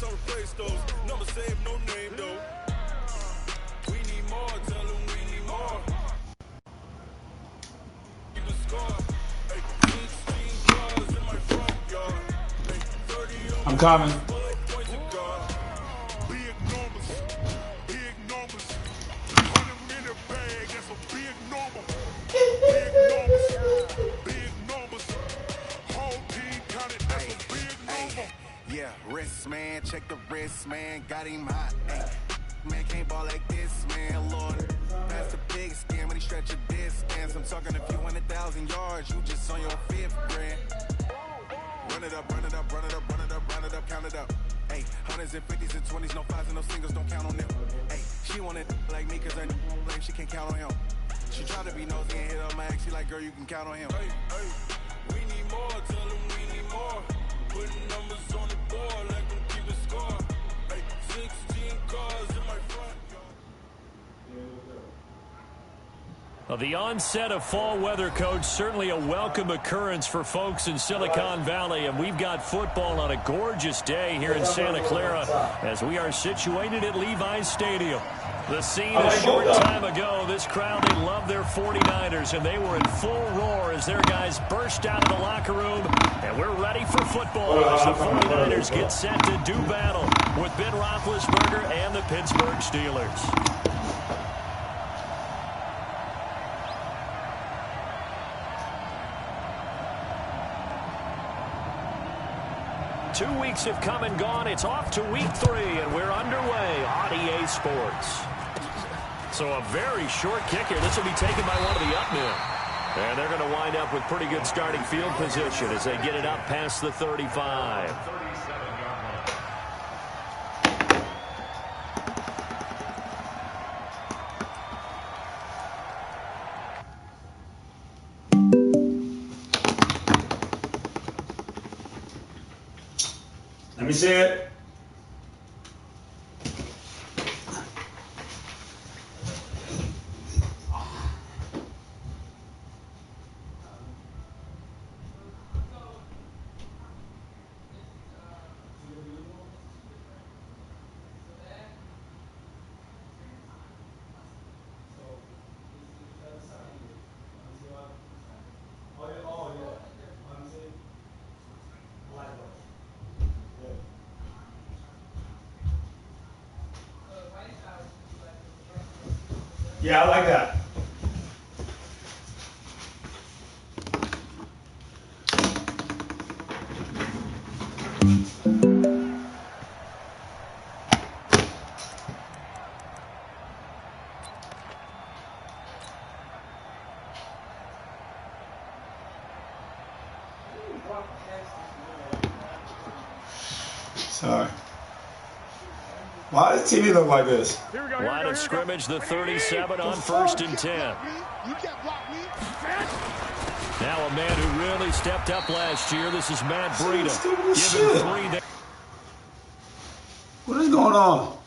I replace those. Number save, no name though. We need more, tell them we need more. Keep the score. Hey, 16 cars in my front yard. Hey, 30 on I'm coming. points of God. Big numbers, big numbers. 100 in the bag, that's a big number. Big numbers, big numbers. Whole team counted, that's a big number. Yeah, wrist man, check the wrist man, got him hot. Ay, man can't ball like this, man. Lord, that's the biggest scam when he stretch a distance. I'm talking a few 100,000 yards, you just on your 5th grand. Run it up, run it up, run it up, run it up, run it up, count it up. Ay, 100s and 50s and 20s, no 5s and no singles, don't count on them. Ay, she wanted like me cause I like she can't count on him. She tried to be nosy and hit up my ex, she like, girl, you can count on him. Hey, hey, we need more, tell them we need more. Putting numbers on the board, let them keep the score. Hey, 16 cars in my front yard. Well, the onset of fall weather, Coach, certainly a welcome occurrence for folks in Silicon Valley. And we've got football on a gorgeous day here in Santa Clara as we are situated at Levi's Stadium. The scene a short time ago, this crowd, they love their 49ers, and they were in full roar as their guys burst out of the locker room. And we're ready for football as the 49ers get set to do battle with Ben Roethlisberger and the Pittsburgh Steelers. 2 weeks have come and gone. It's off to week 3, and we're underway on EA Sports. So a very short kick here. This will be taken by one of the up men. And they're going to wind up with pretty good starting field position as they get it up past the 35. Let me see it. Yeah, I like that. Sorry. Why does TV look like this? Line of scrimmage, the 37 on 1st and 10. Now a man who really stepped up last year. This is Matt Breida. Give him 3 there. What is going on?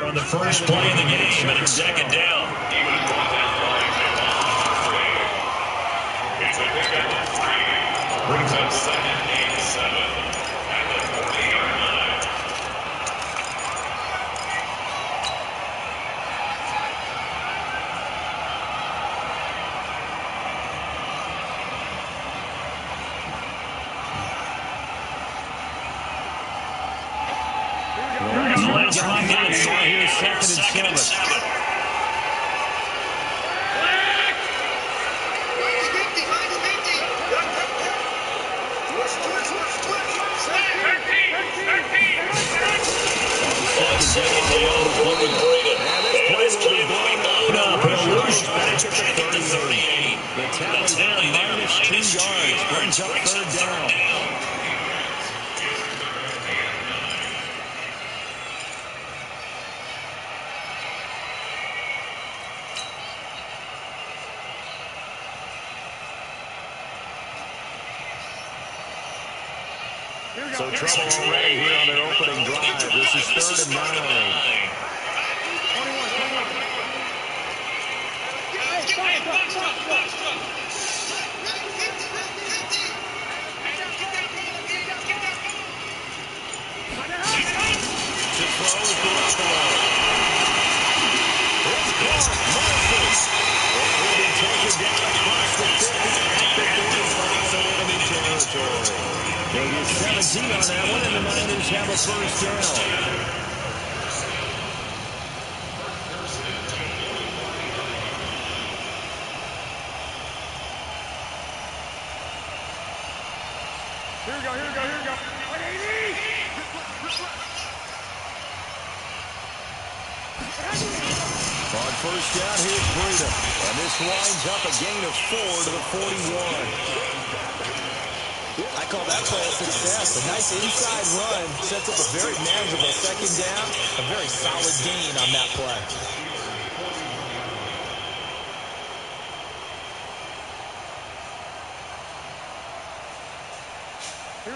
On the first play of the game, and it's 2nd down. Brings up 2nd and 7 at the 40-yard line. Let's run down. Here's 2nd and 7. The tackle down, minus 2 yards, brings up 3rd down. So trouble already here on their opening drive. This is 3rd and 9. To throw is Garoppolo. It's caught. Misses. It will be taken down across the 50 at the 45 of enemy territory. They'll get 17 on that one, and the Niners have a first down. Here we go. 180! On first down, here's Breida. And this winds up a gain of 4 to the 41. I call that play a success. A nice inside run sets up a very manageable second down. A very solid gain on that play.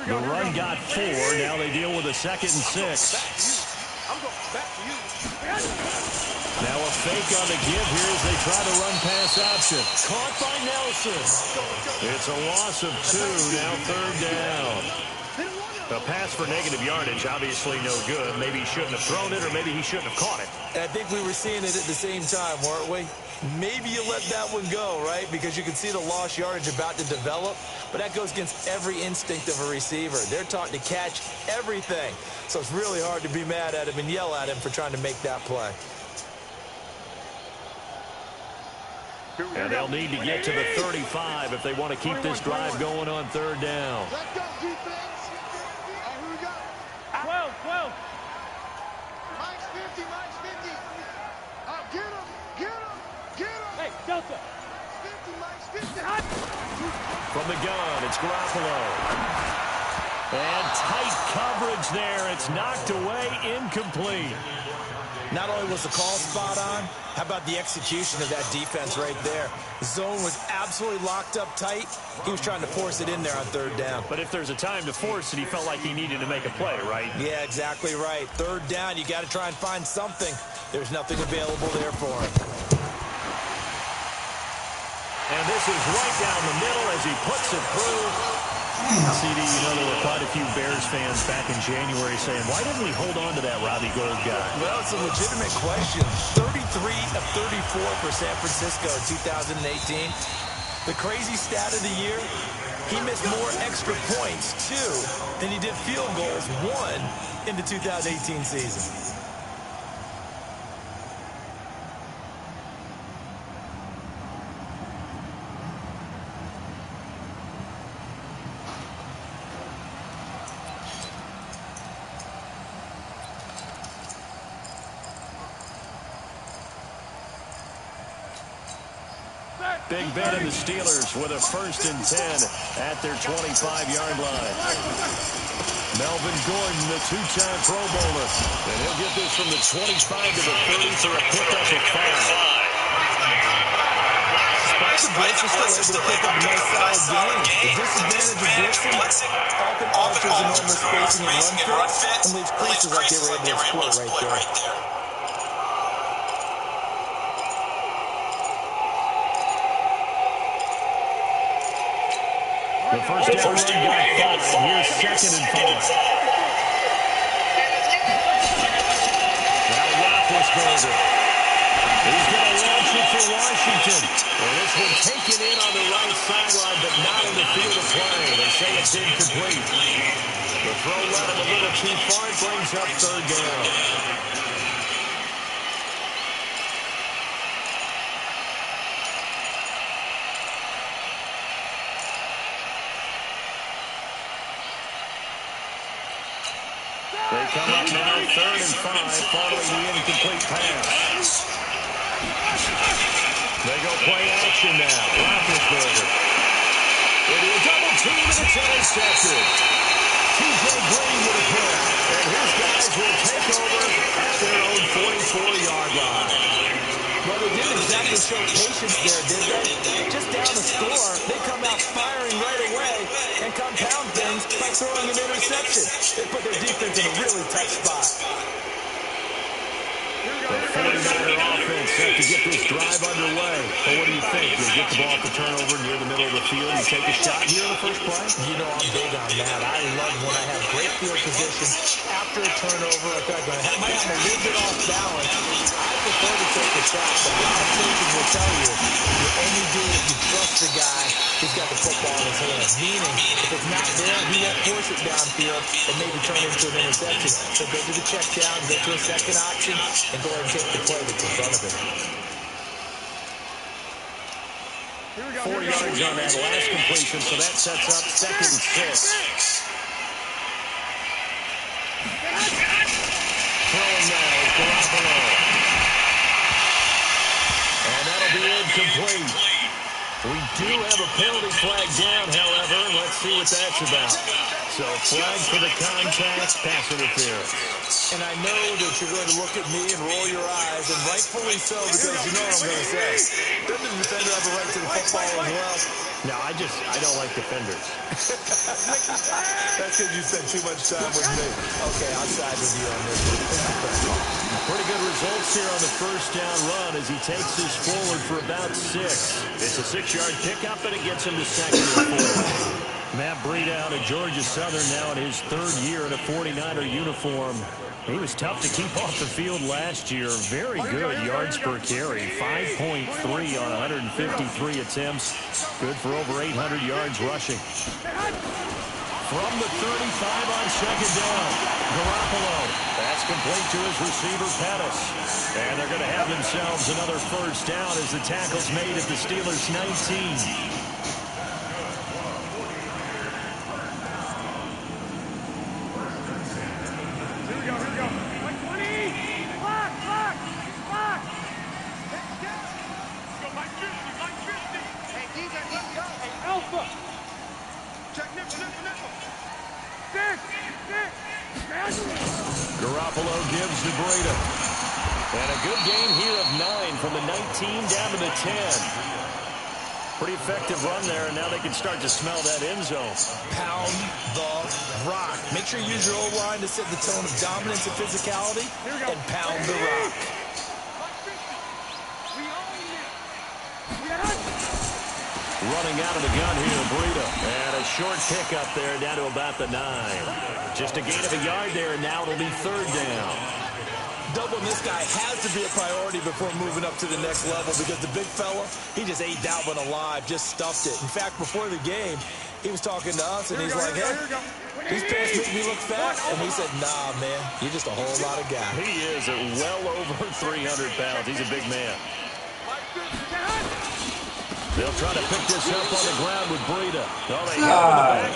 The run got 4. Now they deal with a 2nd and 6. I'm going back to you. Now a fake on the give here as they try to run pass option. Caught by Nelson. It's a loss of 2. Now 3rd down. A pass for negative yardage, obviously no good. Maybe he shouldn't have thrown it, or maybe he shouldn't have caught it. I think we were seeing it at the same time, weren't we? Maybe you let that one go, right? Because you can see the lost yardage about to develop. But that goes against every instinct of a receiver. They're taught to catch everything. So it's really hard to be mad at him and yell at him for trying to make that play. And they'll need to get to the 35 if they want to keep this drive going on 3rd down. Let's go, defense. Here we go. 12. Mike's 50. Get him. Hey, Delta. 50, Mike's 50. From the gun, it's Garoppolo. And tight coverage there. It's knocked away, incomplete. Not only was the call spot on, how about the execution of that defense right there? The zone was absolutely locked up tight. He was trying to force it in there on 3rd down. But if there's a time to force it, he felt like he needed to make a play, right? Yeah, exactly right. 3rd down, you got to try and find something. There's nothing available there for him. And this is right down the middle as he puts it through. CD, you know, there were quite a few Bears fans back in January saying, why didn't we hold on to that Robbie Gould guy? Well, it's a legitimate question. 33 of 34 for San Francisco in 2018. The crazy stat of the year, he missed more extra points, 2, than he did field goals, 1, in the 2018 season. Big Ben and the Steelers with a 1st and 10 at their 25-yard line. Melvin Gordon, the 2-time Pro Bowler. And he'll get this from the 25 to the 30 for a pickup of 5. Despite the blitz, are still able to pick up a nice solid game. The disadvantage of blitzing often offers enormous spacing and run fit and leaves creases like they were able to exploit right there. The first down got 5. Here's 2nd and 5. Now Roethlisberger. He's going to launch it for Washington. And this one taken in on the right sideline, but not in the field of play. They say it's incomplete. The throw led him a little too far. It brings up 3rd down. They come up now 3rd and 5 following the incomplete pass. They go play action now. Roethlisberger. It'll be a double team and it's intercepted. TJ Green with a pick. And his guys will take over at their own 44-yard line. Well, they didn't exactly show patience there, did they? Just down the score, they come out firing right away and compound things by throwing an interception. They put their defense in a really tough spot. The 49er offense set to get this drive underway. But what do you think? You get the ball off the turnover near the middle of the field. You take a shot here in the first play? You know I'm big on that. I love when I have great field position after a turnover. I feel like I might have a little bit off balance. I prefer to take a shot, but a lot of coaches will tell you only do it if you trust the guy who's got the football in his hand. Meaning, if it's not there, he won't force it downfield and maybe turn it into an interception. So go to the check down, go to a second option, and go ahead and take the play that's in front of him. 4 yards on that last completion, so that sets up 2nd and 6. Throwing now is Garoppolo. And that'll be incomplete. We do have a penalty flag down, however. Let's see what that's about. So flag for the contact, pass interference. And I know that you're going to look at me and roll your eyes, and rightfully so, because you know what I'm going to say. Doesn't the defender have a right to the football as well? No, I don't like defenders. That's because you spent too much time with me. Okay, I'll side with you on this one. Pretty good results here on the first down run as he takes this forward for about 6. It's a 6-yard pickup, and it gets him to 2nd and 4. Matt Breida out of Georgia Southern now in his 3rd year in a 49er uniform. He was tough to keep off the field last year. Very good yards per carry. 5.3 on 153 attempts. Good for over 800 yards rushing. From the 35 on 2nd down, Garoppolo. That's complete to his receiver, Pettis. And they're going to have themselves another first down as the tackle's made at the Steelers' 19. Garoppolo gives to Breida. And a good gain here of 9 from the 19 down to the 10. Pretty effective run there, and now they can start to smell that end zone. Pound the rock. Make sure you use your O-line to set the tone of dominance and physicality, and pound the rock. Running out of the gun here, Breida. And a short pickup there down to about the 9. Just a gain of a yard there, and now it'll be 3rd down. Doubling this guy has to be a priority before moving up to the next level because the big fella, he just ate that one alive, just stuffed it. In fact, before the game, he was talking to us, and he's like, hey, these pants make me look fat. And we said, nah, man, you're just a whole lot of guy. He is at well over 300 pounds. He's a big man. They'll try to pick this up on the ground with Breida.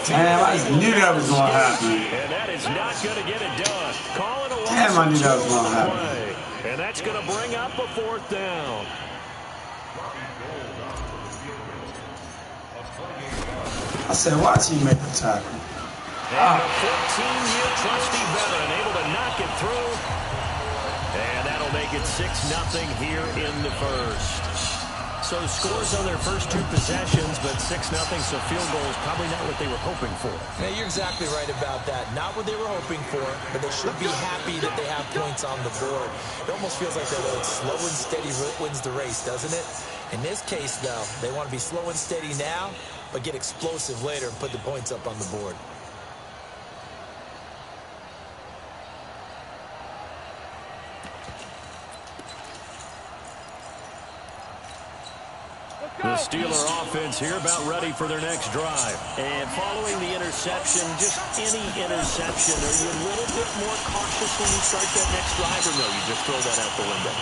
Damn, I knew that was going to happen. And that is not going to get it done. Calling a loss. Damn, I knew that was going to happen. And that's going to bring up a 4th down. I said, watch him make the tackle. And a 14-year trusty veteran able to knock it through. And that'll make it 6-0 here in the first. So scores on their first 2 possessions, but 6-0, so field goal is probably not what they were hoping for. Yeah, you're exactly right about that. Not what they were hoping for, but they should be happy that they have points on the board. It almost feels like that old slow and steady wins the race, doesn't it? In this case, though, they want to be slow and steady now, but get explosive later and put the points up on the board. The Steeler offense here about ready for their next drive. And following the interception, just any interception, are you a little bit more cautious when you start that next drive, or no, you just throw that out the window?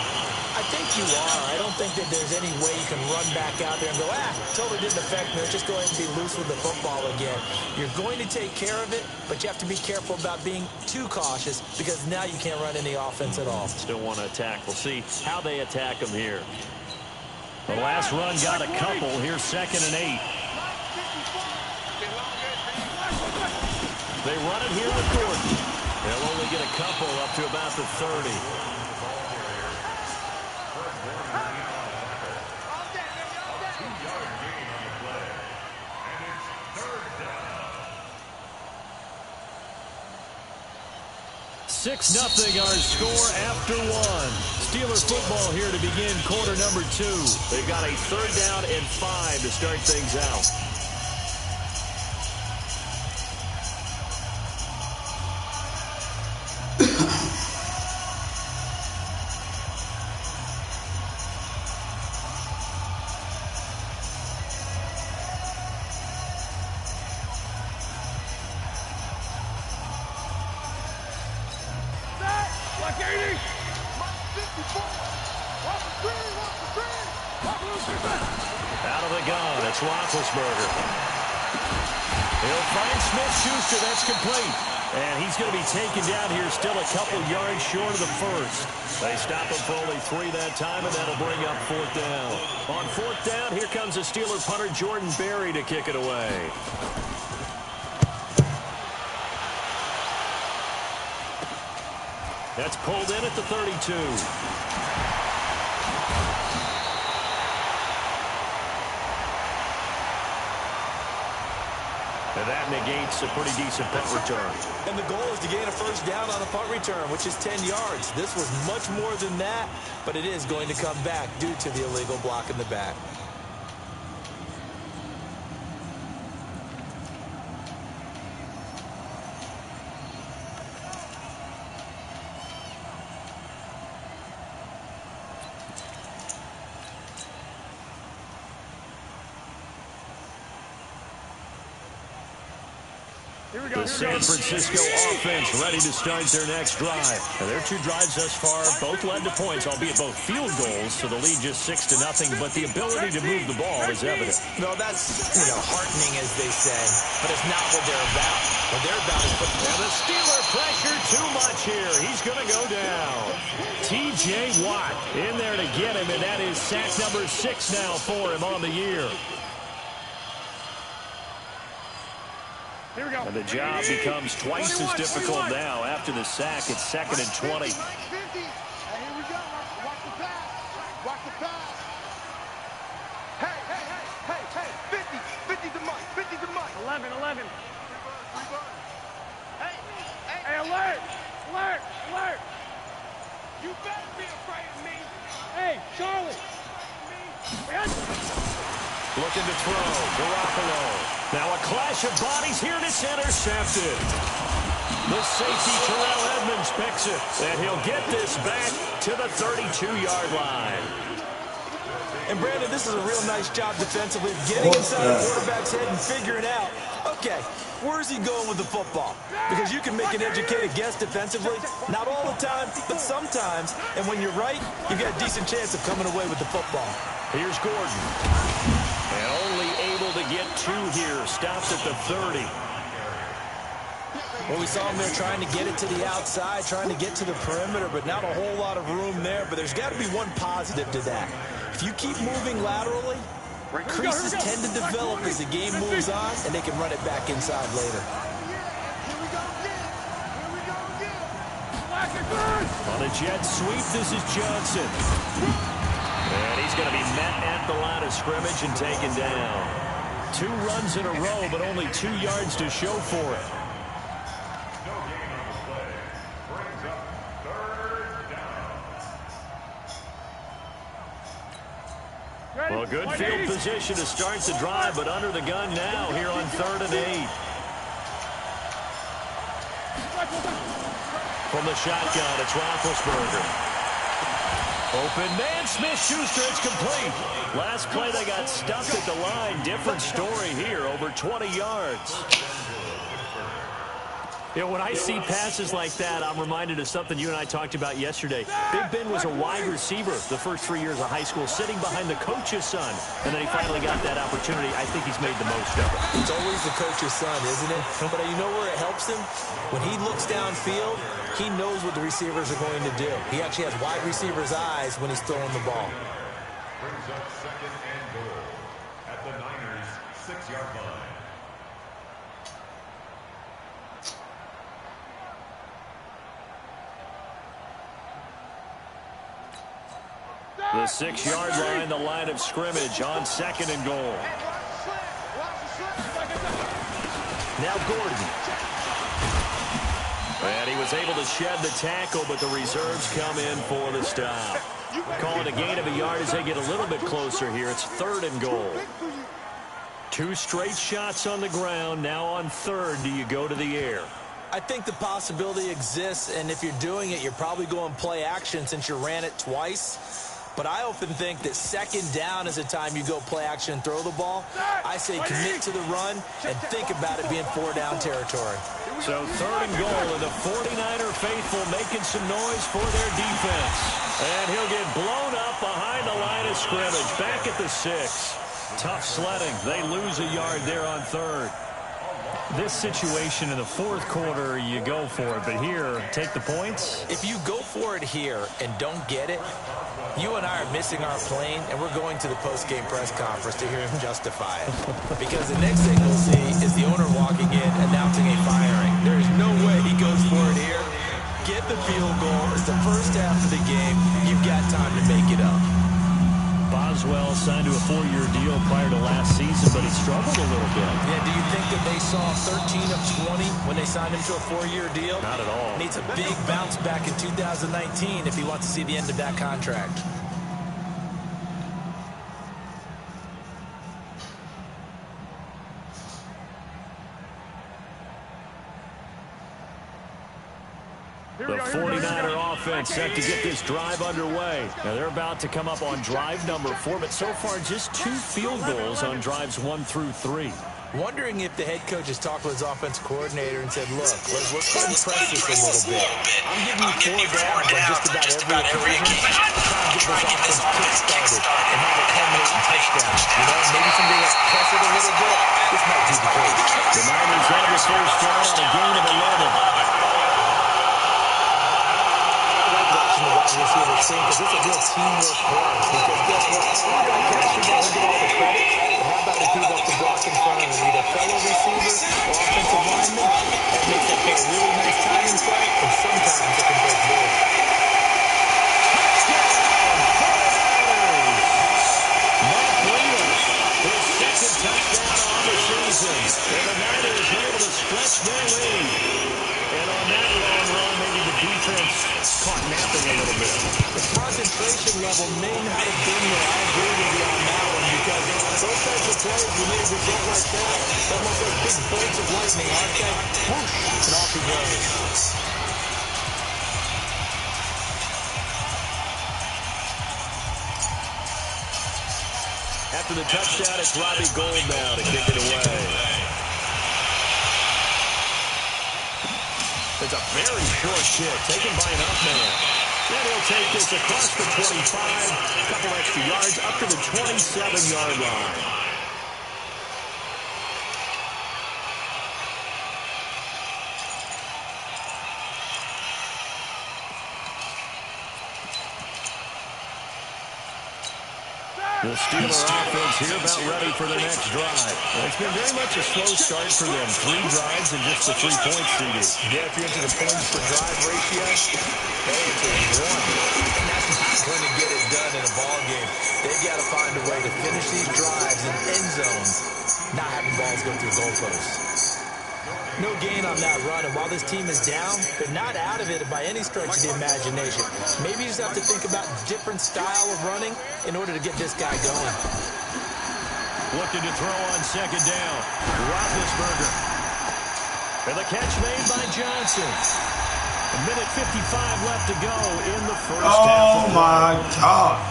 I think you are. I don't think that there's any way you can run back out there and go, totally didn't affect me. Let's just go ahead and be loose with the football again. You're going to take care of it, but you have to be careful about being too cautious because now you can't run any offense at all. Still want to attack. We'll see how they attack them here. The last run got a couple. Here's 2nd and 8. They run it here with Gordon. They'll only get a couple up to about the 30. 6-0 our score after one. Steeler football here to begin quarter number 2. They've got a 3rd down and 5 to start things out. Out of the gun, it's Roethlisberger. He'll find Smith-Schuster. That's complete. And he's going to be taken down here, still a couple yards short of the first. They stop him for only 3 that time, and that'll bring up 4th down. On 4th down, here comes a Steeler punter, Jordan Berry, to kick it away. That's pulled in at the 32. And that negates a pretty decent punt return. And the goal is to gain a 1st down on a punt return, which is 10 yards. This was much more than that, but it is going to come back due to the illegal block in the back. The San Francisco offense ready to start their next drive. Now, their 2 drives thus far both led to points, albeit both field goals, so the lead just 6-0, but the ability to move the ball is evident. No, that's, heartening, as they say, but it's not what they're about. What they're about is putting... And the Steeler pressure too much here. He's going to go down. T.J. Watt in there to get him, and that is sack number 6 now for him on the year. And the job becomes twice as difficult now. After the sack, it's 2nd and 20. Hey, here we go. Watch the pass. Watch the pass. Hey. 50's a month. 50's a month. 11. Hey, alert. You better be afraid of me. Hey, Charlie. Looking to throw. Garoppolo. Now a clash of bodies here, and it's intercepted. The safety, Terrell Edmonds, picks it. And he'll get this back to the 32-yard line. And, Brandon, this is a real nice job defensively, getting inside the quarterback's head and figuring out, okay, where's he going with the football? Because you can make an educated guess defensively. Not all the time, but sometimes. And when you're right, you've got a decent chance of coming away with the football. Here's Gordon. And only able to get 2 here. Stops at the 30. Well, we saw him there trying to get it to the outside, trying to get to the perimeter, but not a whole lot of room there. But there's got to be one positive to that. If you keep moving laterally, creases tend to develop as the game moves on, and they can run it back inside later. On a jet sweep, this is Johnson. And he's going to be met at the line of scrimmage and taken down. 2 runs in a row, but only 2 yards to show for it. Well, good field position to start the drive, but under the gun now here on 3rd and 8. From the shotgun, it's Roethlisberger. Open man, Smith-Schuster, it's complete. Last play, they got stuffed at the line. Different story here, over 20 yards. You know, when I see passes like that, I'm reminded of something you and I talked about yesterday. Big Ben was a wide receiver the first 3 years of high school, sitting behind the coach's son. And then he finally got that opportunity. I think he's made the most of it. It's always the coach's son, isn't it? But you know where it helps him? When he looks downfield, he knows what the receivers are going to do. He actually has wide receivers' eyes when he's throwing the ball. Brings up 2nd and goal at the Niners' 6-yard line. The 6-yard line, the line of scrimmage on 2nd and goal. Now Gordon. And he was Was able to shed the tackle, but the reserves come in for the stop. Call it a gain of a yard as they get a little bit closer here. It's 3rd and goal. 2 straight shots on the ground. Now on 3rd, do you go to the air? I think the possibility exists, and if you're doing it, you're probably going play action since you ran it twice. But I often think that 2nd down is the time you go play action and throw the ball. I say commit to the run and think about it being 4-down territory. So 3rd and goal, and the 49er faithful making some noise for their defense. And he'll get blown up behind the line of scrimmage, back at the 6. Tough sledding. They lose a yard there on 3rd. This situation in the 4th quarter, you go for it. But here, take the points. If you go for it here and don't get it, you and I are missing our plane, and we're going to the post-game press conference to hear him justify it. Because the next thing we'll see is the owner walking in, announcing a firing. There is no way he goes for it here. Get the field goal. It's the first half of the game. You've got time to make it up. Boswell signed to a 4-year deal prior to last season, but he struggled a little bit. Yeah, do you think that they saw 13 of 20 when they signed him to a 4-year deal? Not at all. Needs a big bounce back in 2019 if he wants to see the end of that contract. The 49er offense set to get this drive underway. Now they're about to come up on drive number 4, but so far just 2 field goals on drives 1 through 3. Wondering if the head coach has talked with his offensive coordinator and said, look, let's try and press this a little bit. I'm giving you 4 downs on just about every occasion. Try and get this offense kick-started and have it culminate in touchdowns. You know, maybe somebody else press it a little bit. This might be the case. The Niners have the first down on a gain of 11. Receiver screen because it's a real teamwork play. Because guess what? You're going to catch the ball and get all the credit. But how about the people up the block in front of them? Either fellow receiver or offensive lineman. That makes that play a really nice timing play, and sometimes it can break both. Matt Breida, his 2nd touchdown on the season. And the Niners are able to stretch their lead. And on that long run, maybe the defense caught napping a little bit. The concentration level may not have been there. I agree with you on that one because those types of plays, when they result like that, they're almost like big bolts of lightning, aren't they? Whoosh, and off he goes. After the touchdown, it's Robbie Gould now to kick it away. It's a very short kick, taken by an up man. Then he'll take this across the 25, a couple extra yards, up to the 27-yard line. The Steeler offense here about ready for the next drive. It's been very much a slow start for them. 3 drives and just the 3 points, CD. Yeah, if you're into the points per drive ratio, hey, it's 1. And that's not going to get it done in a ball game. They've got to find a way to finish these drives in end zones, not having balls go through goalposts. No gain on that run, and while this team is down, they're not out of it by any stretch of the imagination. Maybe you just have to think about different style of running in order to get this guy going. Looking to throw on 2nd down. Roethlisberger. And the catch made by Johnson. A minute 55 left to go in the first half. Oh, my God.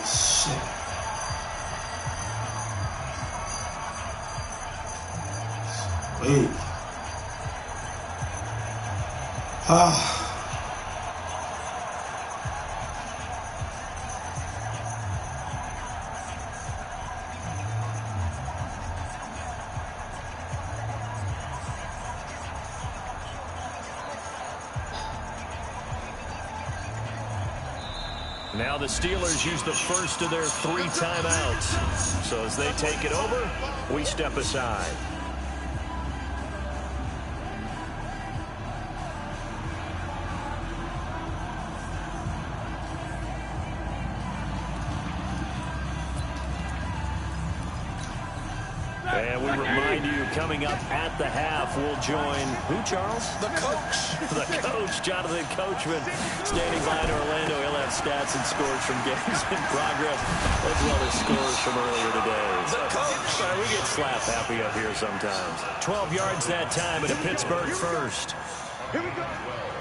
Shit. Wait. Now the Steelers use the first of their 3 timeouts. So as they take it over, we step aside. And we remind you, coming up at the half. We'll join who, Charles? The coach. The coach, Jonathan Coachman, standing by in Orlando. He'll have stats and scores from games in progress, as well as scores from earlier today. The coach. We get slap happy up here sometimes. 12 yards that time at a Pittsburgh first.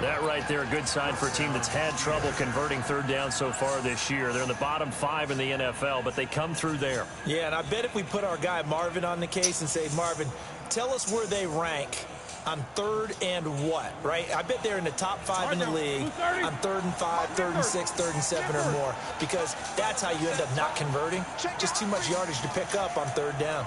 That right there, a good sign for a team that's had trouble converting third down so far this year. They're in the bottom 5 in the NFL, but they come through there. Yeah, and I bet if we put our guy Marvin on the case and say, Marvin, tell us where they rank on third and what, right? I bet they're in the top 5 in the league on 3rd and 5, 3rd and 6, 3rd and 7 or more, because that's how you end up not converting. Just too much yardage to pick up on third down.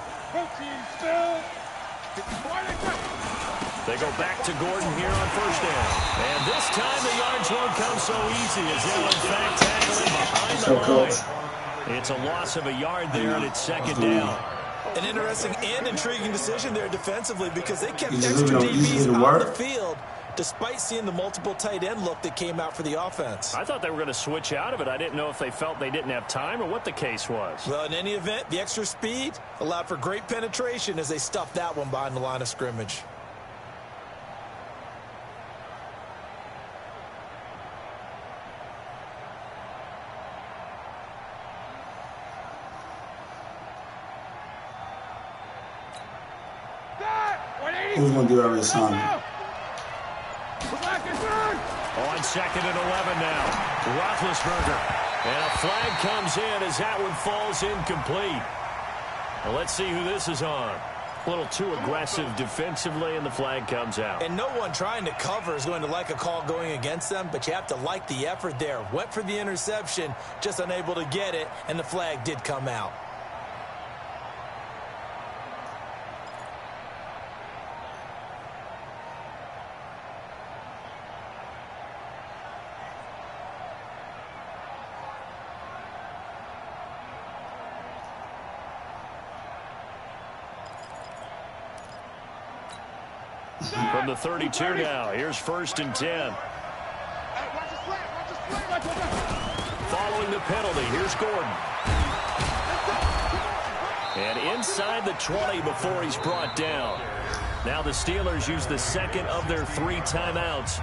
They go back to Gordon here on first down. And this time the yards won't come so easy as they'll in fact tackle him behind the line. It's a loss of a yard there, and it's second down. An interesting and intriguing decision there defensively, because they kept extra DBs on the field despite seeing the multiple tight end look that came out for the offense. I thought they were going to switch out of it. I didn't know if they felt they didn't have time or what the case was. Well, in any event, the extra speed allowed for great penetration as they stuffed that one behind the line of scrimmage. Who's going to do every assignment? On 2nd and 11 now. Roethlisberger. And a flag comes in as that one falls incomplete. Now let's see who this is on. A little too aggressive defensively, and the flag comes out. And no one trying to cover is going to like a call going against them, but you have to like the effort there. Went for the interception, just unable to get it, and the flag did come out. From the 32 now, here's 1st and 10. Following the penalty, here's Gordon. And inside the 20 before he's brought down. Now the Steelers use the second of their 3 timeouts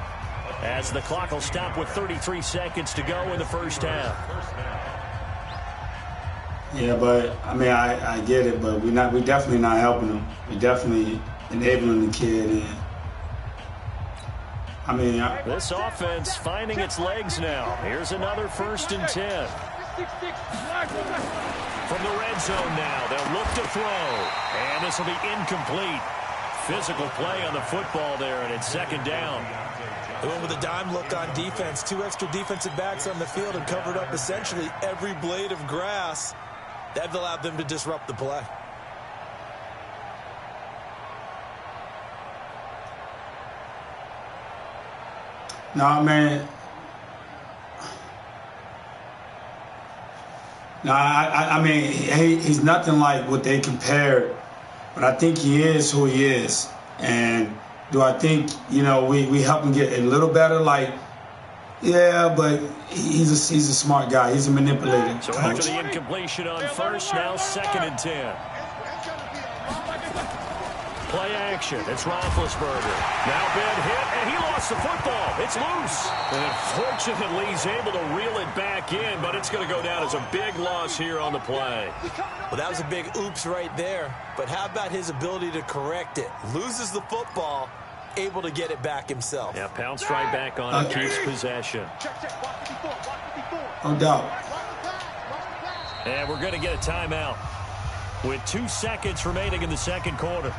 as the clock will stop with 33 seconds to go in the first half. Yeah, but I mean, I get it, but we definitely not helping him. We definitely enabling the kid. And I mean, this offense finding its legs now. Here's another 1st and 10. From the red zone now, they'll look to throw, and this will be incomplete. Physical play on the football there, and it's 2nd down. They went with a dime look on defense. 2 extra defensive backs on the field and covered up essentially every blade of grass. That allowed them to disrupt the play. no, man. No, I mean, he's nothing like what they compared, but I think he is who he is. And do I think, we help him get a little better? Like, yeah, but he's a smart guy. He's a manipulator. So after the incompletion on first, now 2nd and 10. Play action. It's Roethlisberger. Now bad hit, and he lost the football. It's loose. And unfortunately, he's able to reel it back in, but it's going to go down as a big loss here on the play. Well, that was a big oops right there. But how about his ability to correct it? Loses the football, able to get it back himself. Yeah, pounced right back on it, keeps possession. No doubt. And we're going to get a timeout with 2 seconds remaining in the second quarter.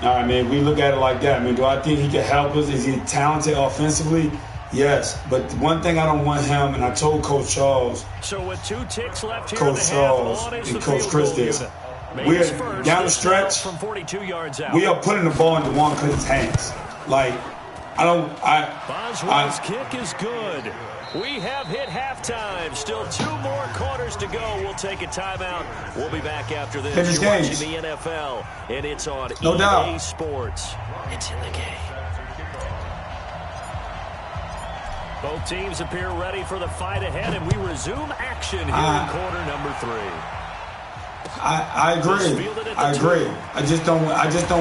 All right, man, we look at it like that. I mean, do I think he can help us? Is he talented offensively? Yes. But one thing I don't want him, and I told Coach Charles. So with 2 ticks left here, Coach Charles and Coach Chris this. We're down the stretch. From 42 yards out. We are putting the ball into Juan Clinton's hands. Like, Boswell's kick is good. We have hit halftime. Still 2 more quarters to go. We'll take a timeout. We'll be back after this. Finish You're games. watching the NFL, and it's on No EA doubt. Sports. It's in the game. Both teams appear ready for the fight ahead, and we resume action here in quarter number 3. I agree. I agree. I just don't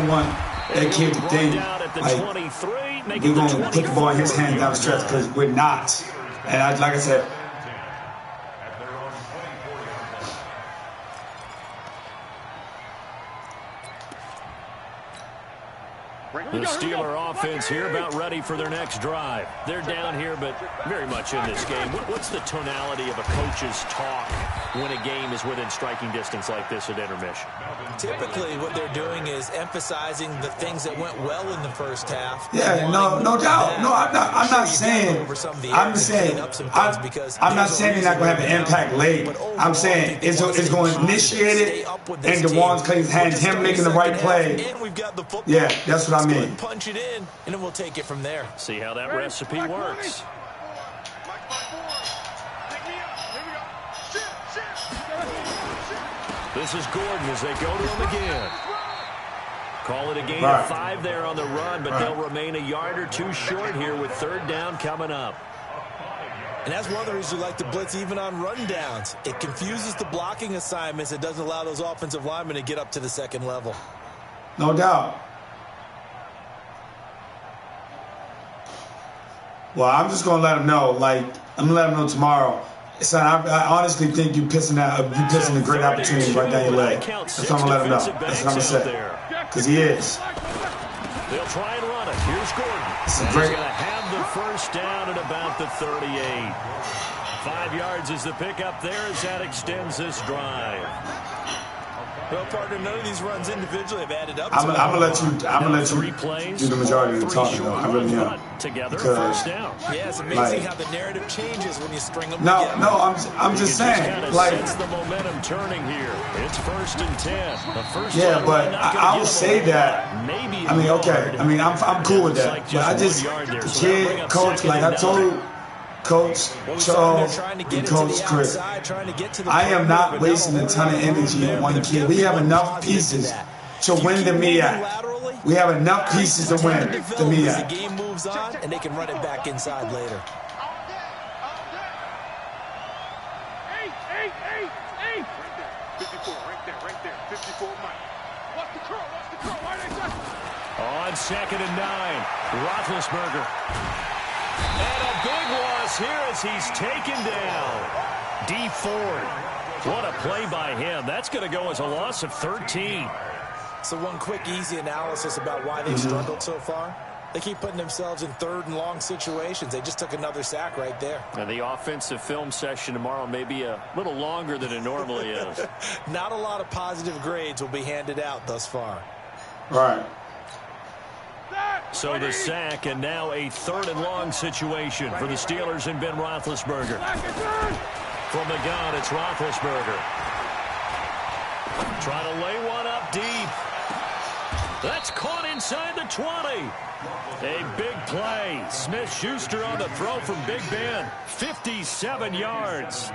want that kid to think like we're going to put the ball in his hand down the stretch, because we're not. And like I said, the Steeler offense here about ready for their next drive. They're down here, but very much in this game. What's the tonality of a coach's talk when a game is within striking distance like this at intermission? Typically, what they're doing is emphasizing the things that went well in the first half. Yeah, no doubt. No, I'm not saying they're not going to have an impact late. I'm saying it's going to initiate it into Juan Clayton's hands, him making the right play. Yeah, that's what I mean. Punch it in, and then we'll take it from there. See how that recipe works. This is Gordon as they go to him again. Call it a gain of 5 there on the run, but they'll remain a yard or two short here with third down coming up. And that's one of the reasons we like to blitz even on run downs. It confuses the blocking assignments. It doesn't allow those offensive linemen to get up to the second level. No doubt. Well, I'm just going to let them know. Like, I'm going to let them know tomorrow. Son, I honestly think you're pissing a great opportunity right down your leg. That's what I'm going to let him know. That's what I'm going to say. Because he is. They'll try and run it. Here's Gordon. He's going to have the first down at about the 38. 5 yards is the pickup there as that extends this drive. Well, partner, none of these runs individually have added up. I'm gonna let you do the majority of the talking, though. I really am. Together, first down. Yeah, it's amazing how the narrative changes when you string them together. No, I'm just saying, like, sense the momentum turning here. It's 1st and 10. Yeah, but I will say that. I mean, okay. I mean, I'm cool with that. But I just, the kid, coach, like I told Coach Charles and Coach Chris, I am not wasting a ton of energy on one kid. We have enough pieces to win the MEAC. We have enough pieces to win the MEAC. The game moves on, and they can run it back inside later. Hey. 54, right there. 54, Mike. Watch the curl. Why they just... On 2nd and 9, Roethlisberger. And a big loss here as he's taken down. D. Ford. What a play by him. That's going to go as a loss of 13. So one quick, easy analysis about why they've struggled so far. They keep putting themselves in 3rd and long situations. They just took another sack right there. And the offensive film session tomorrow may be a little longer than it normally is. Not a lot of positive grades will be handed out thus far. Right. So the sack, and now a 3rd and long situation for the Steelers and Ben Roethlisberger. From the gun, it's Roethlisberger. Trying to lay one up deep. That's caught inside the 20. A big play. Smith-Schuster on the throw from Big Ben. 57 yards.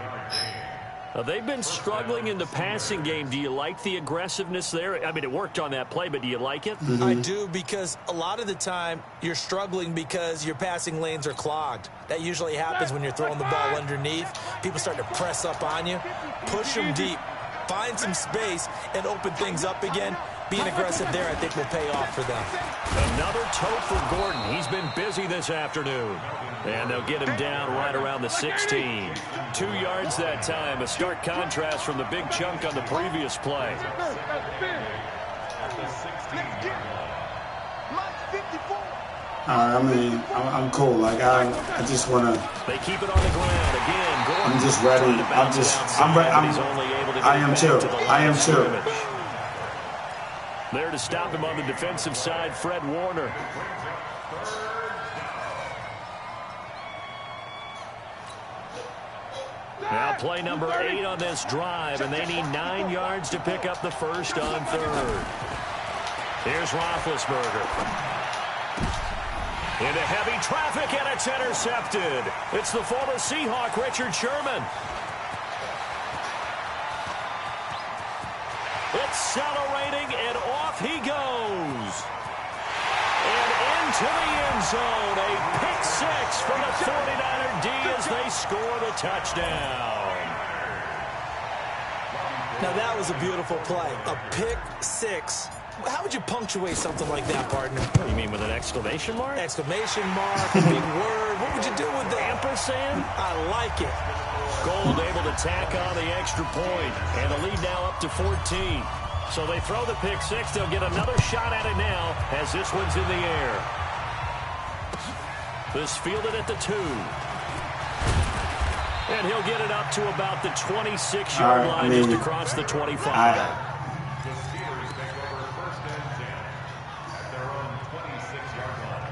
They've been struggling in the passing game. Do you like the aggressiveness there? I mean, it worked on that play, but do you like it? I do, because a lot of the time you're struggling because your passing lanes are clogged. That usually happens when you're throwing the ball underneath. People start to press up on you. Push them deep. Find some space and open things up again. Being aggressive there, I think, will pay off for them. Another tote for Gordon. He's been busy this afternoon. And they'll get him down right around the 16. 2 yards that time. A stark contrast from the big chunk on the previous play. I mean, I'm cool. Like, I just want to. They keep it on the ground again. Gordon I'm just ready. I am too. There to stop him on the defensive side, Fred Warner. Now play number 8 on this drive, and they need 9 yards to pick up the first on 3rd. Here's Roethlisberger. Into heavy traffic, and it's intercepted. It's the former Seahawk, Richard Sherman. Accelerating, and off he goes. And into the end zone. A pick 6 for the 49er D as they score the touchdown. Now, that was a beautiful play. A pick six. How would you punctuate something like that, partner? You mean with an exclamation mark? Exclamation mark, a big word. What would you do with that? Ampersand? I like it. Gold able to tack on the extra point, and the lead now up to 14. So they throw the pick six. They'll get another shot at it now as this one's in the air. This fielded at the 2. And he'll get it up to about the 26-yard line, just across the 25. The Steelers take over 1st and 10 at their own 26-yard line.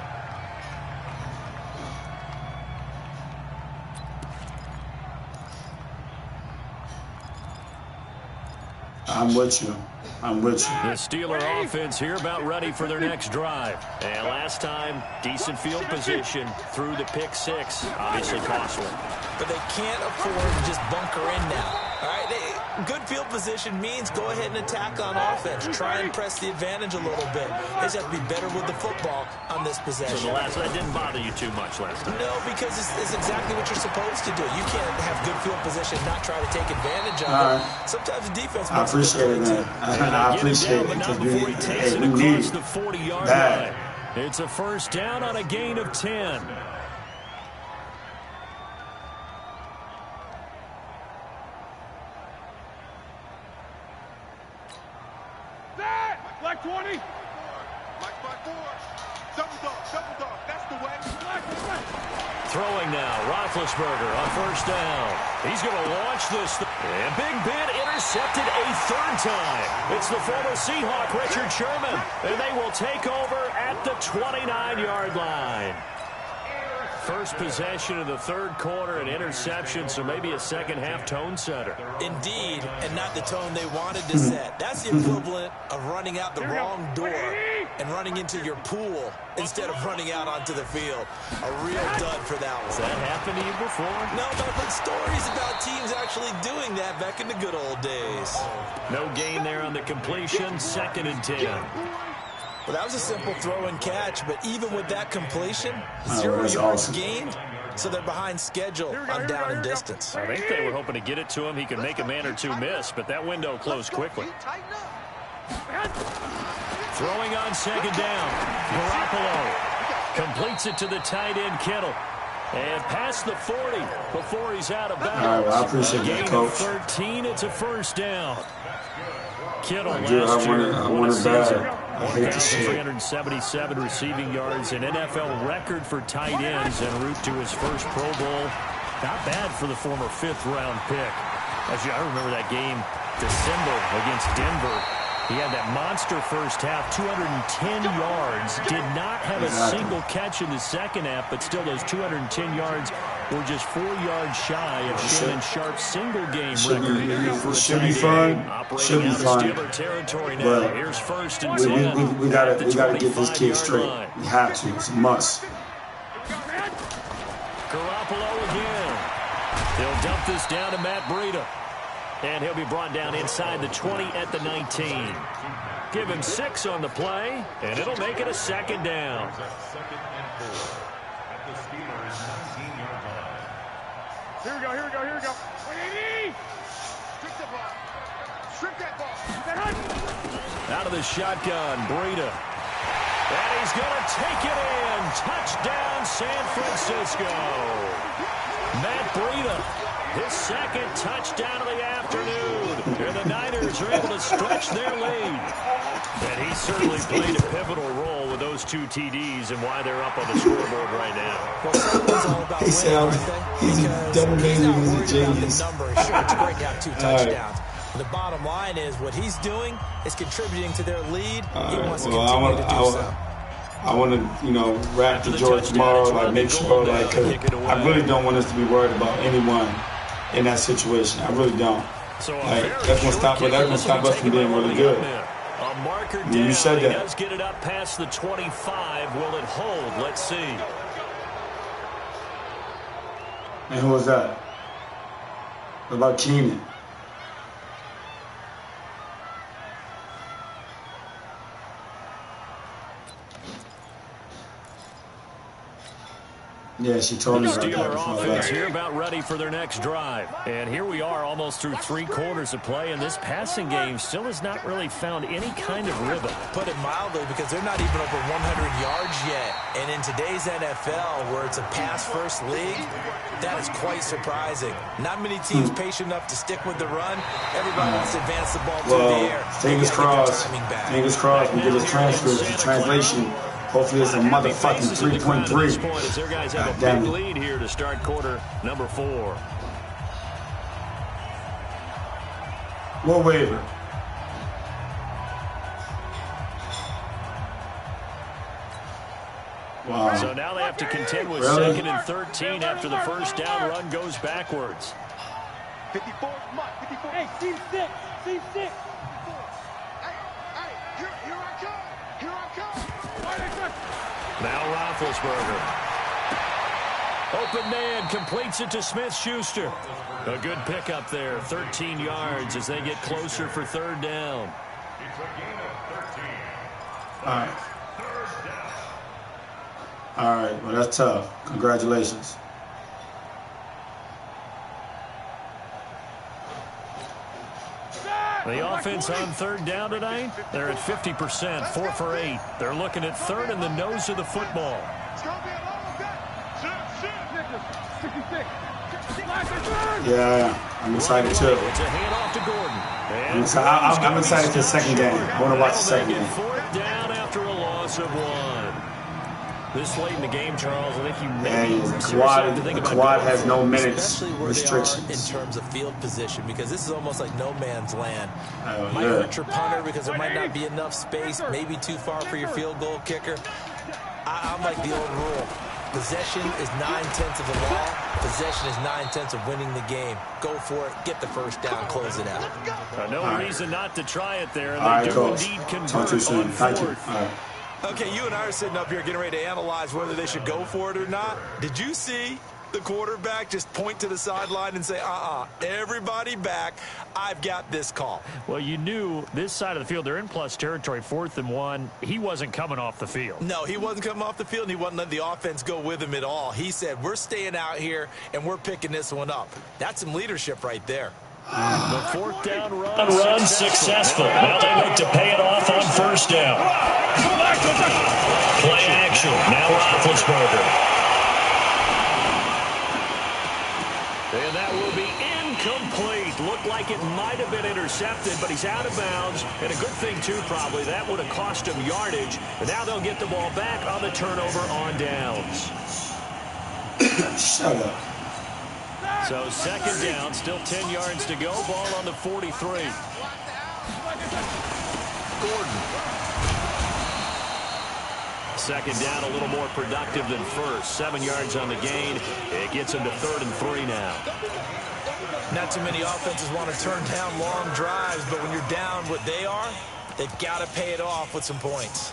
I'm with you. I'm with you. The Steeler offense here about ready for their next drive. And last time, decent field position through the pick six. Obviously costly. But they can't afford to just bunker in now. All right, good field position means go ahead and attack on offense. Try and press the advantage a little bit. They just have to be better with the football on this possession. So that didn't bother you too much last time? No, because it's exactly what you're supposed to do. You can't have good field position and not try to take advantage of it. Sometimes the defense I appreciate it, man. I appreciate it because we need the 40-yard line. It's a first down on a gain of 10. Black 20. Black 4. Double dog. That's the way. Throwing now, Roethlisberger on first down. He's going to launch this. And Big Ben intercepted a third time. It's the former Seahawk, Richard Sherman. And they will take over at the 29-yard line. First possession of the third quarter, an interception, so maybe a second-half tone setter. Indeed, and not the tone they wanted to set. That's the equivalent of running out the wrong door and running into your pool instead of running out onto the field. A real dud for that one. Has that happened to you before? No, but I've heard stories about teams actually doing that back in the good old days. No gain there on the completion, 2nd and 10. Well, that was a simple throw and catch, but even with that completion, 0 yards gained, so they're behind schedule on down and distance. I think they were hoping to get it to him. He could make a man or two miss, but that window closed quickly. Throwing on 2nd down. Garoppolo completes it to the tight end, Kittle. And past the 40 before he's out of bounds. All right, I appreciate that, Coach. 13, it's a first down. Kittle I last year, want it bad. I hate this shit. 377 receiving yards, an NFL record for tight ends en route to his first Pro Bowl. Not bad for the former 5th-round pick. Actually, I remember that game, December against Denver. He had that monster first half, 210 yards. Did not have a single catch in the second half, but still those 210 yards were just 4 yards shy of Shannon Sharp's single-game record. Should be fun. Should be fun. Territory now. Here's 1st and 10. We gotta get this kid straight. We have to. It's a must. Garoppolo again. He'll dump this down to Matt Breida. And he'll be brought down inside the 20 at the 19. Give him 6 on the play, and it'll make it a 2nd down. 2nd and 4 at the Steelers' 19-yard line. Here we go. 180. Strip that ball. Out of the shotgun, Breida. And he's going to take it in. Touchdown, San Francisco. Matt Breida, his 2nd touchdown of the afternoon. And the Niners are able to stretch their lead. And he certainly played a pivotal role with those 2 TDs and why they're up on the scoreboard right now. Well, someone's all about winning, aren't they? He's double Because he's a he's genius. not worried about the number. Sure, it's great to have 2 touchdowns. The bottom line is what he's doing is contributing to their lead. He wants to continue to do so. I want to, rap to George tomorrow, like make sure, cause I really don't want us to be worried about anyone in that situation. I really don't. That's gonna stop us from being really good. You said that. He does get it up past the 25. Will it hold? Let's see. And who was that? What about Keenan? Yeah, she told The me about that Steeler before offense that. here about ready for their next drive. And here we are almost through 3 quarters of play, and this passing game still has not really found any kind of rhythm. Put it mildly, because they're not even over 100 yards yet. And in today's NFL, where it's a pass-first league, that is quite surprising. Not many teams patient enough to stick with the run. Everybody wants to advance the ball through the air. Fingers crossed. Fingers crossed. We get his transfers. The translation. Hopefully it's a motherfucking 3.3. As their guys have a big lead here to start quarter number 4. What waiver? Wow. So now they have to contend with Really? 2nd and 13 after the first down run goes backwards. 54, 54. Hey, C6, C6. Hey, here I come. Here I come. Now Roethlisberger. Open man, completes it to Smith-Schuster. A good pickup there, 13 yards as they get closer for 3rd down. It's a gain of 13. All right. All right. Well, that's tough. Congratulations. The offense on 3rd down tonight, they're at 50%, 4 for 8. They're looking at 3rd in the nose of the football. It's going to be a long day. 66. Yeah, I'm excited too. It's a handoff to Gordon. I'm excited for the second game. I want to watch the second game. 4th down after a loss of 1. This late in the game, Charles, I think you maybe The quad has no minutes restrictions. In terms of field position, because this is almost like no man's land. Might Yeah. hurt your punter because there might not be enough space, maybe too far for your field goal kicker. I'm like the old rule. Possession is 9/10 of the law. Possession is 9/10 of winning the game. Go for it. Get the first down. Close it out. No reason not to try it there. All right, They do Coach. indeed Talk convert to you soon. on Thank you. 4th. All right. Okay, you and I are sitting up here getting ready to analyze whether they should go for it or not. Did you see the quarterback just point to the sideline and say, everybody back, I've got this call? Well, you knew this side of the field, they're in plus territory, 4th and 1. He wasn't coming off the field. No, he wasn't coming off the field, and he wasn't letting the offense go with him at all. He said, we're staying out here, and we're picking this one up. That's some leadership right there. The 4th down run successful. Now they look to pay it off on 1st down. Play action. Now Roethlisberger. And that will be incomplete. Looked like it might have been intercepted, but he's out of bounds. And a good thing, too, probably. That would have cost him yardage. And now they'll get the ball back on the turnover on downs. Shut up. So 2nd down, still 10 yards to go. Ball on the 43. Gordon. 2nd down, a little more productive than 1st. 7 yards on the gain. It gets him to 3rd and 3 now. Not too many offenses want to turn down long drives, but when you're down what they are, they've got to pay it off with some points.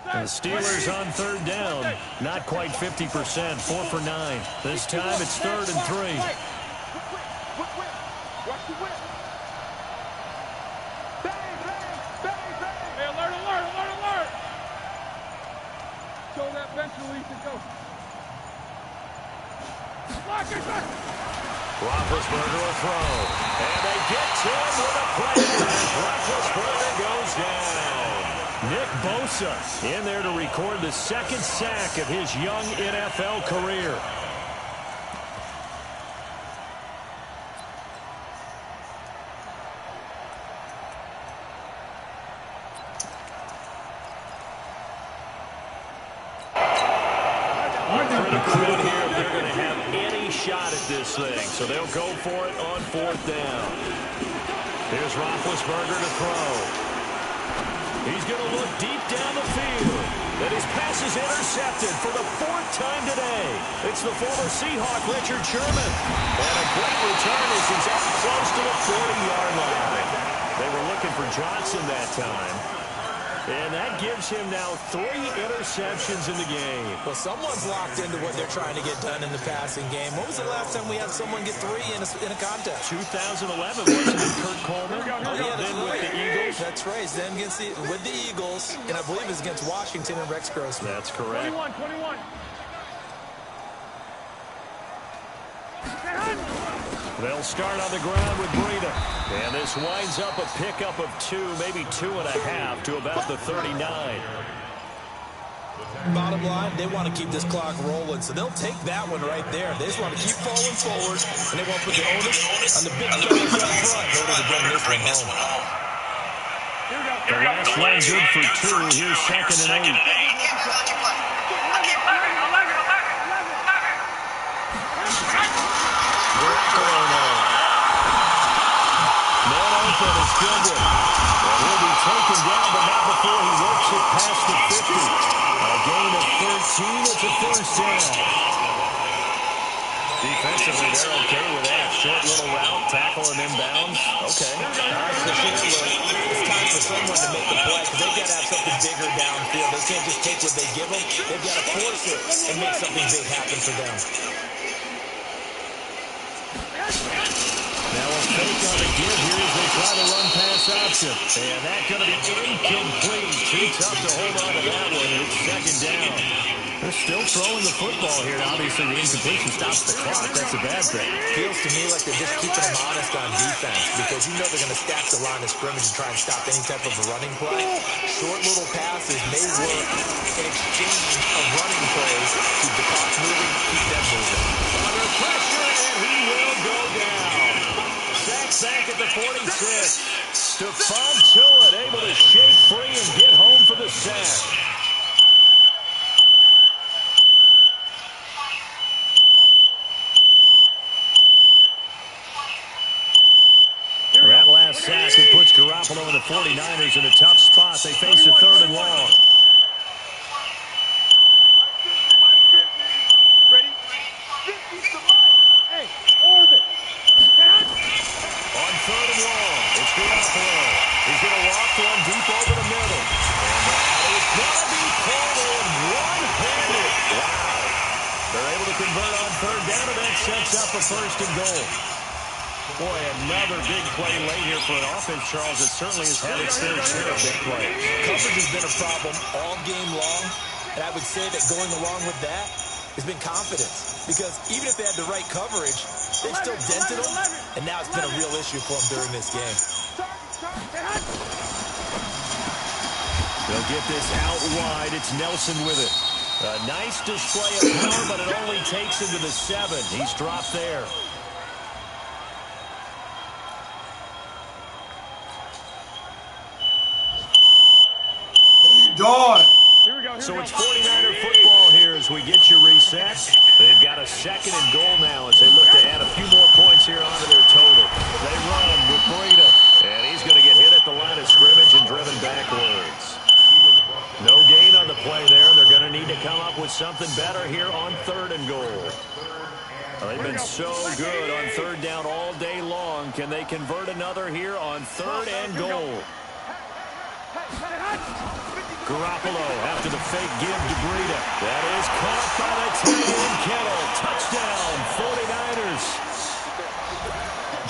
The Steelers on 3rd down. Not quite 50%. 4 for 9. This time it's 3rd and 3. Watch the whip. Bang, bang, bang, bang. Hey, alert, alert, alert, alert. Show that bench release and go. Lock it back. Roethlisberger will throw. And they get to him with a play. Roethlisberger goes down. Nick Bosa in there to record the 2nd sack of his young NFL career. Critical here if they're going to have any shot at this thing. So they'll go for it on 4th down. Here's Roethlisberger to throw. He's going to look deep down the field. And his pass is intercepted for the 4th time today. It's the former Seahawk, Richard Sherman. And a great return as he's up close to the 40-yard line. They were looking for Johnson that time. And that gives him now 3 interceptions in the game. Well, someone's locked into what they're trying to get done in the passing game. When was the last time we had someone get 3 in a contest? 2011, wasn't it, Kurt Coleman? Then with the Eagles. That's right. Then with the Eagles, and I believe it's against Washington and Rex Grossman. That's correct. 21. They'll start on the ground with Breida. And this winds up a pickup of 2, maybe 2.5 to about the 39. Bottom line, they want to keep this clock rolling, so they'll take that one right there. They just want to keep falling forward, and they want to put the onus on the big fellas up front in order to bring this one home. The last one good for 2. Here's 2nd and 8. Is good with. And he'll be taken down, but not before he works it past the 50. A gain of 13. It's a first down. Defensively, they're okay with that. Short little route, tackle and inbounds. Okay. It's time for someone to make a play because they've got to have something bigger downfield. They can't just take what they give them. They've got to force it and make something big happen for them. Now a fake on the give here as they try to run pass option. And that's going to be incomplete. Too tough to hold on to that one. It's 2nd down. They're still throwing the football here. And obviously, the incompletion stops the clock. That's a bad thing. Feels to me like they're just keeping them honest on defense because you know they're going to stack the line of scrimmage and try and stop any type of a running play. Short little passes may work in exchange of running plays. Keep the clock moving, keep them moving. Under pressure, and he will go down. Sacked back at the 46. Stephon Tuitt able to shake free and get home for the sack. That last sack, it puts Garoppolo and the 49ers in a tough spot. They face a 3rd and long. Ready? 50 to Mike. Hey, orbit. On 3rd and long, it's Garoppolo. He's going to loft one deep over the middle. And that is going to be pulled in one-handed. Wow. They're able to convert on 3rd down, and that sets up a 1st and goal. Boy, another big play late here for an offense, Charles. It certainly has had its fair share of big plays. Coverage has been a problem all game long, and I would say that going along with that has been confidence. Because even if they had the right coverage, they've still dented them, and now it's been a real issue for them during this game. They'll get this out wide. It's Nelson with it. A nice display of power, but it only takes him to the 7. He's dropped there. Dog. So it's 49er football here as we get you reset. They've got a 2nd and goal now as they look to add a few more points here onto their total. They run with Breida, and he's going to get hit at the line of scrimmage and driven backwards. No gain on the play there, and they're going to need to come up with something better here on 3rd and goal. They've been so good on 3rd down all day long. Can they convert another here on 3rd and goal? Garoppolo after the fake give to Breida. That is caught by the tight end Kittle. Touchdown, 49ers.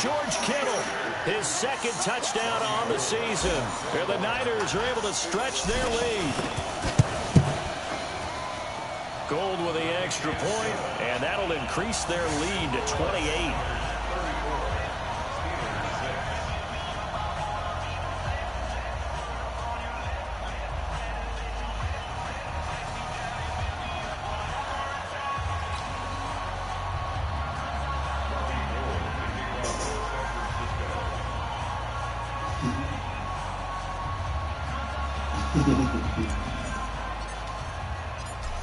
George Kittle, his 2nd touchdown on the season. And the Niners are able to stretch their lead. Gold with the extra point, and that'll increase their lead to 28.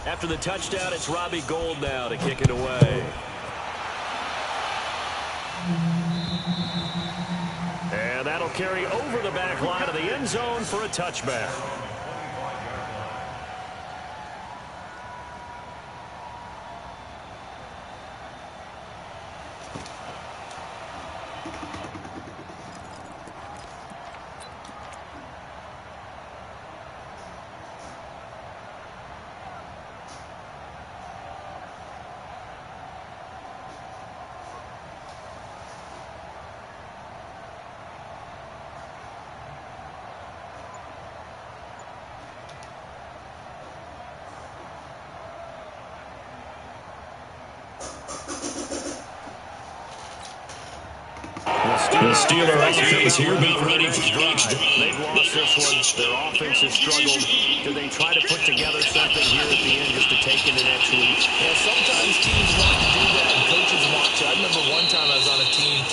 After the touchdown, it's Robbie Gould now to kick it away. And that'll carry over the back line of the end zone for a touchback. The Steeler offense here being ready for drive. They've lost this one. Their offense has struggled. Do they try to put together something here at the end just to take into next week? Yeah, sometimes teams want to do that and coaches want to. I remember one time I was on a team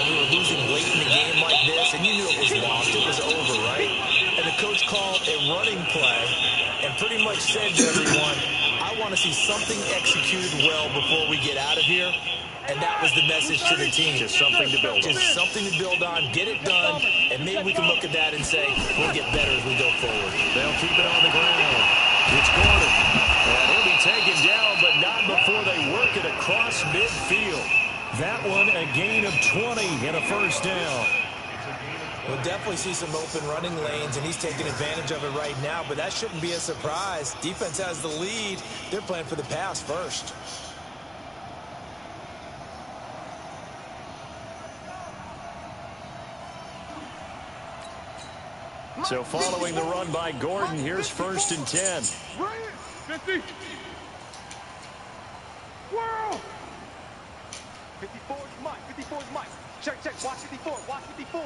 and we were losing late in the game like this, and you knew it was lost. It was over, right? And the coach called a running play and pretty much said to everyone, I want to see something executed well before we get out of here. And that was the message to the team. Just something to build on. Just something to build on, get it done, and maybe we can look at that and say, we'll get better as we go forward. They'll keep it on the ground. It's Gordon. And he'll be taken down, but not before they work it across midfield. That one a gain of 20 and a first down. We'll definitely see some open running lanes, and he's taking advantage of it right now, but that shouldn't be a surprise. Defense has the lead. They're playing for the pass first. So following the run by Gordon, here's 1st and 10. 50. World. 54 is Mike. 54 is Mike. Check. Watch 54. Watch 54.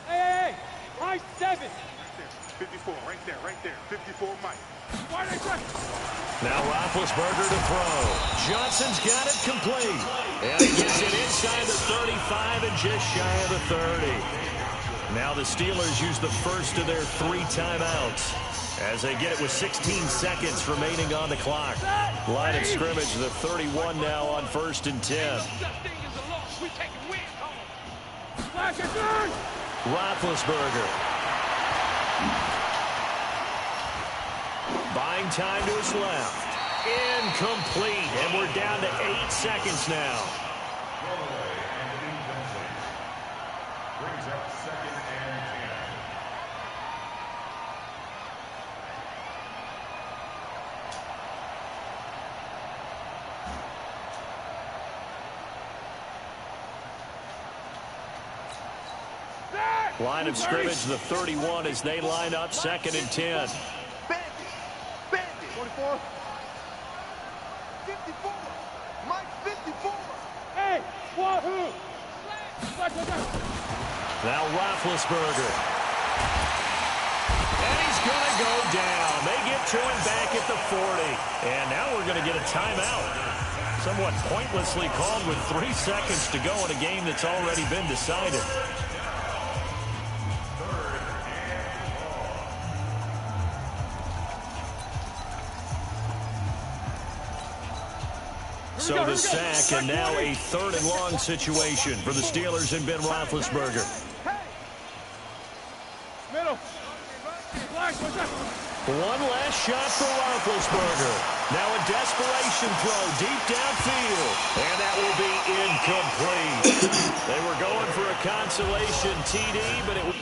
Hey. Right 7. 54. Right there. 54 Mike. Why they check? Now Roethlisberger to throw. Johnson's got it complete. And he gets it inside the 35 and just shy of the 30. Now the Steelers use the first of their 3 timeouts as they get it with 16 seconds remaining on the clock. Line of scrimmage, the 31 now on 1st and 10. Roethlisberger. Buying time to his left. Incomplete, and we're down to 8 seconds now. Brings up 2nd and 10. Line of scrimmage, the 31 as they line up 2nd and 10. Bandit. 44. 54. Mike 54. Hey, wahoo. Now Roethlisberger. And he's going to go down. They get to him back at the 40. And now we're going to get a timeout. Somewhat pointlessly called with 3 seconds to go in a game that's already been decided. So the sack, and now a 3rd and long situation for the Steelers and Ben Roethlisberger. One last shot for Roethlisberger. Now a desperation throw deep downfield, and that will be incomplete. They were going for a consolation TD, but it was...